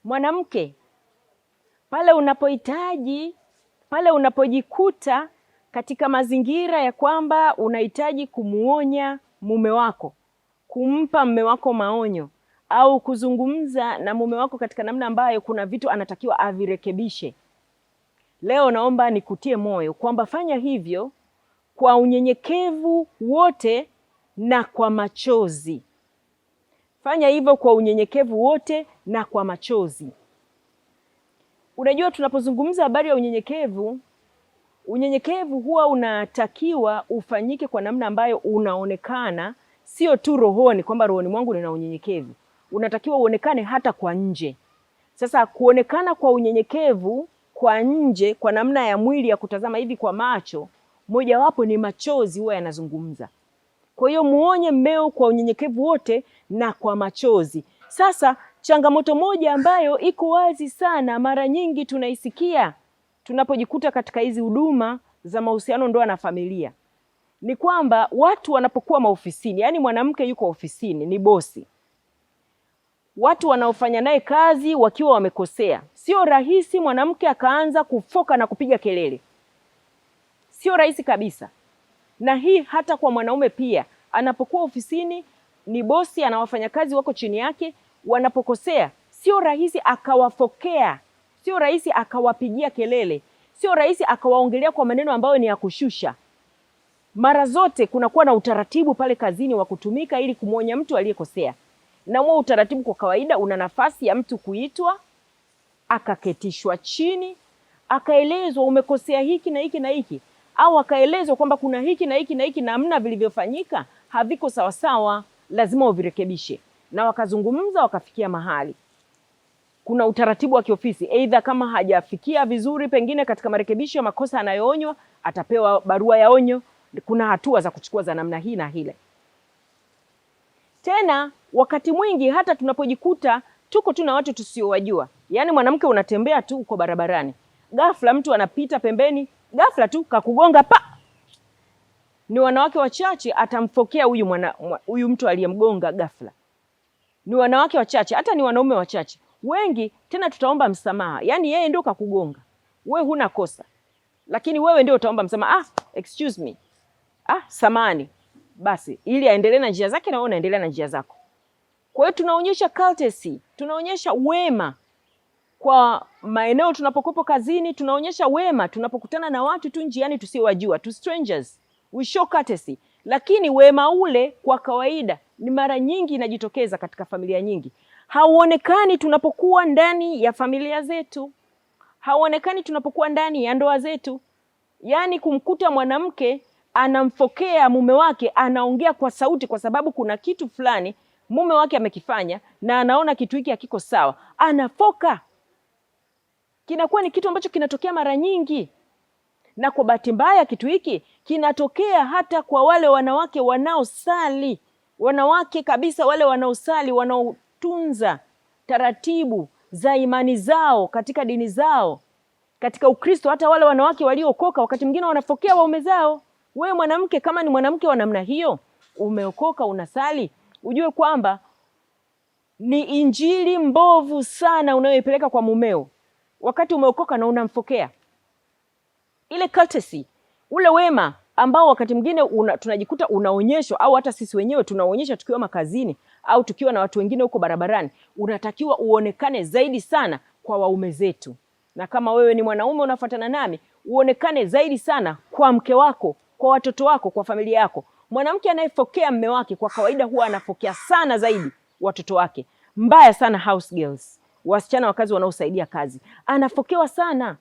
Mwanamke, pale unapojikuta katika mazingira ya kwamba unahitaji kumuonya mume wako, kumpa mume wako maonyo, au kuzungumza na mume wako katika namna ambayo kuna vitu anatakiwa avirekebishe, leo naomba nikutie moyo kwamba fanya hivyo kwa unyenyekevu wote na kwa machozi. Fanya hivyo kwa unyenyekevu wote na kwa machozi. Unajua, tunapozungumza habari ya unyenyekevu huwa unatakiwa ufanyike kwa namna ambayo unaonekana, sio tu rohoni kwamba rohoni mwangu nina unyenyekevu. Unatakiwa uonekane hata kwa nje. Sasa kuonekana kwa unyenyekevu kwa nje, kwa namna ya mwili ya kutazama hivi kwa macho, mojawapo ni machozi huwa yanazungumza. Kwa hiyo muonye mmeo kwa unyenyekevu wote na kwa machozi. Sasa changamoto moja ambayo iko wazi sana, mara nyingi tunaisikia tunapojikuta katika hizi huduma za mahusiano, ndoa na familia, ni kwamba watu wanapokuwa maofisini, yani mwanamke yuko ofisini, ni bosi, watu wanaofanya naye kazi wakiwa wamekosea, sio rahisi mwanamke akaanza kufoka na kupiga kelele. Sio rahisi kabisa. Na hii hata kwa mwanaume pia, anapokuwa ofisini, ni bosi, ana wafanyakazi wako chini yake, wanapokosea sio rahisi akawafokea, sio rahisi akawapigia kelele, sio rahisi akawaongelea kwa maneno ambayo ni ya kushusha. Mara zote kunakuwa na utaratibu pale kazini wa kutumika ili kumwonya mtu aliyekosea. Na huo utaratibu kwa kawaida una nafasi ya mtu kuitwa, akaketishwa chini, akaelezwa umekosea hiki na hiki na hiki, au akaelezwa kwamba kuna hiki na hiki na hiki namna vilivyofanyika haviko sawa sawa, lazima uvirekebishe. Na wakazungumza wakafikia mahali. Kuna utaratibu wa kiofisi, aidha kama hajafikia vizuri pengine katika marekebisho ya makosa anayoonywa, atapewa barua ya onyo. Kuna hatua za kuchukua za namna hii na hile. Tena wakati mwingi hata tunapojikuta tuko tu na watu tusiowajua, yani mwanamke unatembea tu uko barabarani, ghafla mtu anapita pembeni, ghafla tu kakugonga pa. Ni wanawake wachache atamfokea huyu mtu aliyemgonga ghafla. Ni wanawake wachache, hata ni wanaume wachache. Wengi tena tutaomba msamaha. Yani yeye ndio kakugonga, wewe huna kosa, lakini wewe ndio utaomba msamaha. Excuse me, samani, basi ili aendelee na njia zake na wewe unaendelea na njia zako. Kwa hiyo tunaonyesha courtesy, tunaonyesha wema kwa maeneo tunapokuwa kazini, tunaonyesha wema tunapokutana na watu tu njiani tusiowajua, to strangers, we show courtesy. Lakini wema ule kwa kawaida ni mara nyingi inajitokeza katika familia nyingi. Hauonekani tunapokuwa ndani ya familia zetu, hauonekani tunapokuwa ndani ya ndoa zetu. Yani kumkuta mwanamke anamfokea mume wake, anaongea kwa sauti kwa sababu kuna kitu fulani mume wake amekifanya na anaona kitu hiki hakiko sawa, anafoka. Kinakuwa ni kitu ambacho kinatokea mara nyingi. Na kwa bahati mbaya kitu hiki kinatokea hata kwa wale wanawake wanaosali, wanawake kabisa, wale wanaosali, wanaotunza taratibu za imani zao katika dini zao, katika Ukristo. Hata wale wanawake waliookoka wakati mwingine wanafokea waume zao. Wewe mwanamke, kama ni mwanamke wa namna hiyo, umeokoka, unasali, ujue kwamba ni injili mbovu sana unayoipeleka kwa mumeo wakati umeokoka na unamfokea. Ile courtesy, ule wema ambao wakati mwingine tunajikuta unaonyeshwa, au hata sisi wenyewe tunaonyesha tukiwa makazini au tukiwa na watu wengine huko barabarani, unatakiwa uonekane zaidi sana kwa waume zetu. Na kama wewe ni mwanaume unafuatana nami, uonekane zaidi sana kwa mke wako, kwa watoto wako, kwa familia yako. Mwanamke anayefokea mume wake kwa kawaida huwa anafokea sana zaidi watoto wake. Mbaya sana house girls, wasichana wakazi wanaosaidia kazi, anafokewa sana.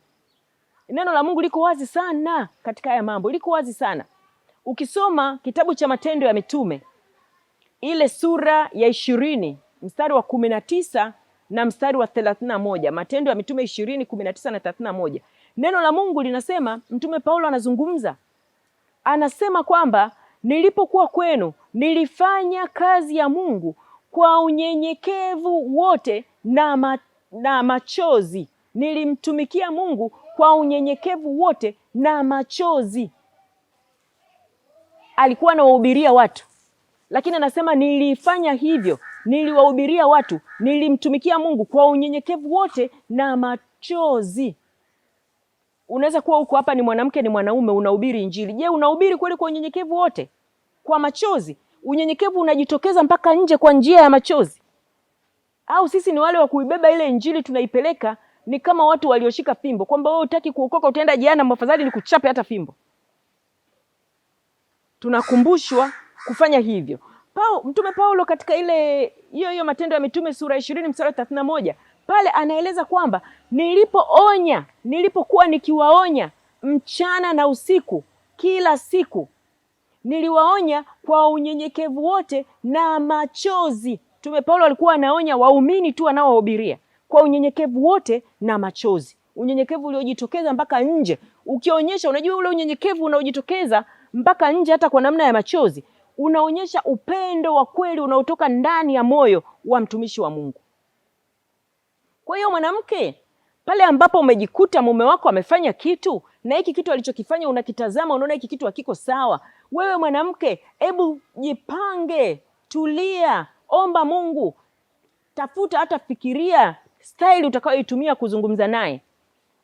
Neno la Mungu liko wazi sana katika haya mambo, liko wazi sana. Ukisoma kitabu cha Matendo ya Mitume, ile sura ya 20, mstari wa 19 na mstari wa 31, Matendo ya Mitume 20, 19 na 31. Neno la Mungu linasema, Mtume Paulo anazungumza, anasema kwamba nilipokuwa kwenu nilifanya kazi ya Mungu kwa unyenyekevu wote na machozi. Nilimtumikia Mungu kwa unyenyekevu wote na machozi. Alikuwa anawahubiria watu, lakini anasema nilifanya hivyo niliwahubiria watu, nilimtumikia Mungu kwa unyenyekevu wote na machozi. Unaweza kuwa uko hapa ni mwanamke ni mwanaume unahubiri Injili. Je, unahubiri kweli kwa unyenyekevu wote? Kwa machozi? Unyenyekevu unajitokeza mpaka nje kwa njia ya machozi? Au sisi ni wale wa kuibeba ile Injili tunaipeleka ni kama watu walioshika fimbo, kwamba wewe hutaki kuokoka utaenda jehanamu, afadhali nikuchape hata fimbo. Tunakumbushwa kufanya hivyo. Mtume Paulo katika ile hiyo Matendo ya Mitume sura 20 mstari 31 pale anaeleza kwamba nilipokuwa nikiwaonya mchana na usiku kila siku, niliwaonya kwa unyenyekevu wote na machozi. Mtume Paulo alikuwa anaonya waumini tu anaowahubiria kwa unyenyekevu wote na machozi. Unyenyekevu uliojitokeza mpaka nje. Ukionyesha, unajua ule unyenyekevu unaojitokeza mpaka nje hata kwa namna ya machozi, unaonyesha upendo wa kweli unaotoka ndani ya moyo wa mtumishi wa Mungu. Kwa hiyo mwanamke, pale ambapo umejikuta mume wako amefanya kitu na hiki kitu alichokifanya unakitazama, unaona hiki kitu hakiko sawa, wewe mwanamke, hebu jipange, tulia, omba Mungu, tafuta, hata fikiria style utakayoitumia kuzungumza naye.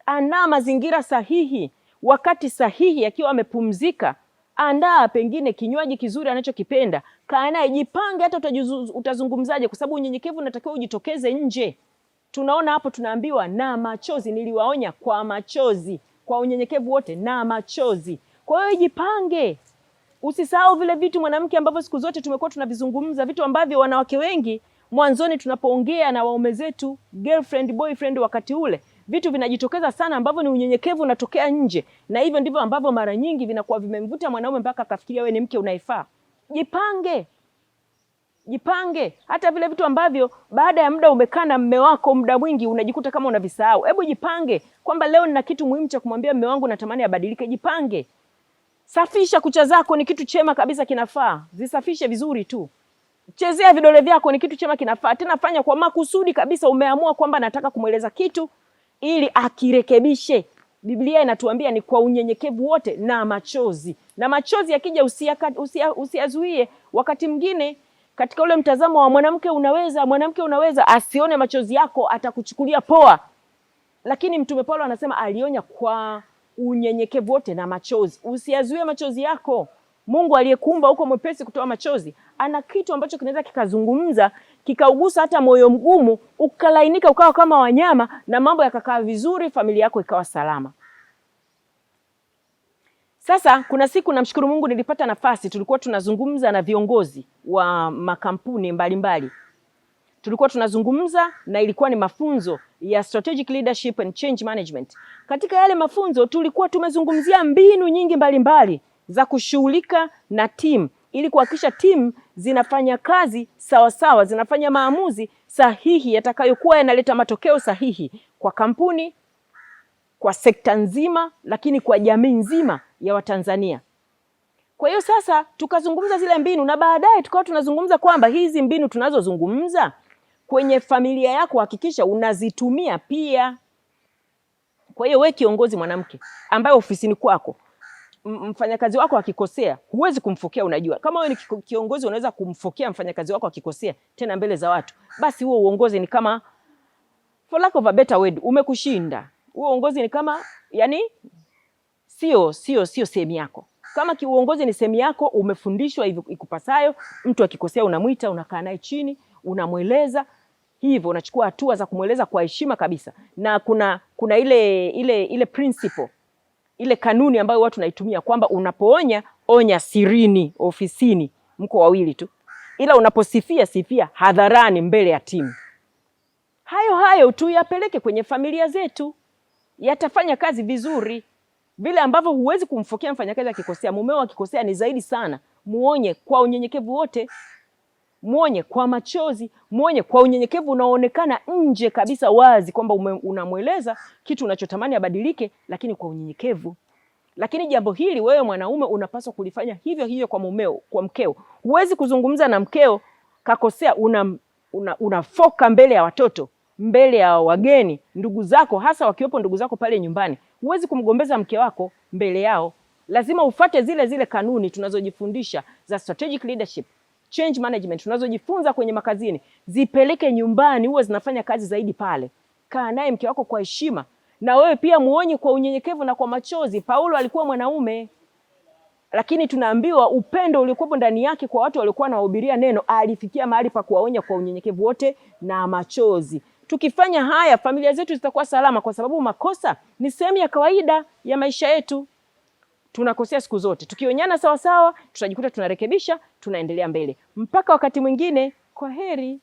Andaa mazingira sahihi, wakati sahihi akiwa amepumzika. Andaa pengine kinywaji kizuri anachokipenda, kaa naye, jipange hata utazungumzaje, kwa sababu unyenyekevu unatakiwa ujitokeze nje. Tunaona hapo tunaambiwa na machozi, niliwaonya kwa machozi, kwa unyenyekevu wote na machozi. Kwa hiyo jipange. Usisahau vile vitu mwanamke ambavyo siku zote tumekuwa tunavizungumza, vitu ambavyo wanawake wengi mwanzoni tunapoongea na waume zetu, girlfriend, boyfriend, wakati ule vitu vinajitokeza sana ambavyo ni unyenyekevu unatokea nje, na hivyo ndivyo ambavyo mara nyingi vinakuwa vimemvuta mwanaume mpaka akafikiria wewe ni mke unaifaa. Jipange. Hata vile vitu ambavyo baada ya muda umekaa na mume wako muda mwingi unajikuta kama unavisahau. Hebu jipange kwamba leo nina kitu muhimu cha kumwambia mume wangu, natamani abadilike. Jipange. Safisha kucha zako, ni kitu chema kabisa kinafaa. Zisafishe vizuri tu. Chezea vidole vyako, ni kitu chema kinafaa. Tena fanya kwa makusudi kabisa, umeamua kwamba nataka kumweleza kitu ili akirekebishe. Biblia inatuambia ni kwa unyenyekevu wote na machozi. Na machozi yakija usiyazuie. Wakati mwingine katika ule mtazamo wa mwanamke unaweza asione machozi yako, atakuchukulia poa. Lakini Mtume Paulo anasema alionya kwa unyenyekevu wote na machozi. Usiyazuie machozi yako. Mungu aliyekuumba huko mwepesi kutoa machozi, ana kitu ambacho kinaweza kikazungumza, kikaugusa hata moyo mgumu, ukalainika, ukawa kama wanyama, na mambo yakakaa vizuri, familia yako ikawa salama. Sasa kuna siku, namshukuru Mungu, nilipata nafasi, tulikuwa tunazungumza na viongozi wa makampuni mbalimbali. Tulikuwa tunazungumza na ilikuwa ni mafunzo ya strategic leadership and change management. Katika yale mafunzo tulikuwa tumezungumzia mbinu nyingi mbalimbali za kushughulika na timu ili kuhakikisha timu zinafanya kazi sawa sawa, zinafanya maamuzi sahihi yatakayokuwa yanaleta matokeo sahihi kwa kampuni, kwa sekta nzima, lakini kwa jamii nzima ya Watanzania. Kwa hiyo sasa tukazungumza zile mbinu, na baadaye tukawa tunazungumza kwamba hizi mbinu tunazozungumza kwenye familia yako hakikisha unazitumia pia. Kwa hiyo wewe kiongozi mwanamke ambaye ofisini kwako mfanyakazi wako akikosea, huwezi kumfokea. Unajua kama wewe ni kiongozi unaweza kumfokea mfanyakazi wako akikosea tena mbele za watu, basi huo uongozi ni kama, for lack of a better word, umekushinda. Huo uongozi ni kama, yani sio sehemu yako. Kama uongozi ni sehemu yako, umefundishwa hivyo ikupasayo, mtu akikosea unamwita, unakaa naye chini, unamweleza, hivyo unachukua hatua za kumweleza kwa heshima kabisa. Na kuna ile principle, ile kanuni ambayo watu naitumia kwamba unapoonya, onya sirini, ofisini, mko wawili tu. Ila unaposifia, sifia hadharani mbele ya timu. Hayo tu yapeleke kwenye familia zetu. Yatafanya kazi vizuri. Vile ambavyo huwezi kumfokea mfanyakazi akikosea, mumeo akikosea ni zaidi sana. Muonye kwa unyenyekevu wote. Muonye kwa machozi, muonye kwa unyenyekevu unaoonekana nje kabisa wazi kwamba unamweleza kitu unachotamani abadilike, lakini kwa unyenyekevu. Lakini jambo hili wewe mwanaume unapaswa kulifanya hivyo kwa mumeo, kwa mkeo. Huwezi kuzungumza na mkeo kakosea unafoka mbele ya watoto, mbele ya wageni, ndugu zako, hasa wakiwepo ndugu zako pale nyumbani. Huwezi kumgombeza mke wako mbele yao. Lazima ufuate zile kanuni tunazojifundisha za strategic leadership change management tunazojifunza kwenye makazini zipeleke nyumbani, huwa zinafanya kazi zaidi pale. Kaa naye mke wako kwa heshima, na wewe pia muonye kwa unyenyekevu na kwa machozi. Paulo alikuwa mwanaume, lakini tunaambiwa upendo uliokuwa ndani yake kwa watu waliokuwa wanahubiria neno, alifikia mahali pa kuwaonya kwa unyenyekevu wote na machozi. Tukifanya haya, familia zetu zitakuwa salama, kwa sababu makosa ni sehemu ya kawaida ya maisha yetu. Tunakosea siku zote. Tukionyana sawa sawa, tutajikuta tunarekebisha, tunaendelea mbele. Mpaka wakati mwingine, kwa heri.